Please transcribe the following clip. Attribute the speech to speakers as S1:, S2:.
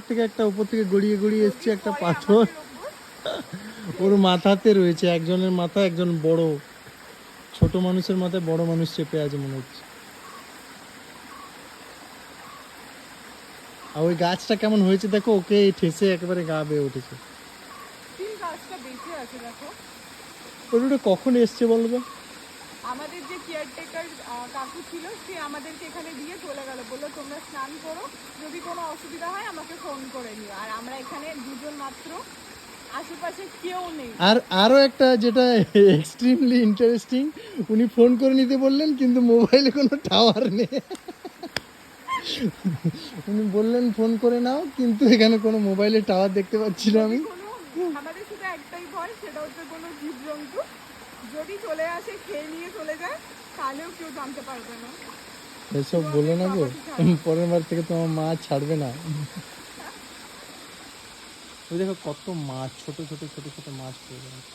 S1: থেকে একটা উপর থেকে গড়িয়ে গড়িয়ে এসছে একটা পাথর, ওর মাথাতে রয়েছে। একজনের মাথা, একজন বড় ছোট মানুষের মাথায় বড় মানুষ চেপে আছে মনে হচ্ছে। আর ওই গাছটা কেমন হয়েছে দেখো, ওকে ঠেসে একেবারে গা বেয়ে উঠেছে।
S2: গাছটা বেঁচে আছে দেখো।
S1: ওটা কখন এসছে বলবো?
S2: আমাদের যে কেয়ারটেকার কাকু ছিল, সে আমাদেরকে এখানে দিয়ে চলে গেল, বললো তোমরা স্নান করো, যদি কোনো অসুবিধা হয় আমাকে ফোন করে নিও। আর আমরা এখানে দুজন মাত্র, আশেপাশে কেউ নেই।
S1: আর আরো একটা যেটা এক্সট্রিমলি ইন্টারেস্টিং, উনি ফোন করে নিতে বললেন কিন্তু মোবাইলে কোনো টাওয়ার নেই। উনি বললেন ফোন করে নাও, কিন্তু এখানে কোনো মোবাইলে টাওয়ার দেখতে পাচ্ছি না আমি।
S2: আমাদের শুধু একটাই ভয়, সেটা হচ্ছে কোনো জীবজন্তু যদি চলে আসে খেয়ে নিয়ে চলে যায়, তাহলেও কেউ জানতে পারবে না।
S1: এসব বলো না গো, পরের বার থেকে তোমার মা ছাড়বে না। ওই দেখো কত মাছ, ছোট ছোট ছোট ছোট মাছ পড়ে আছে।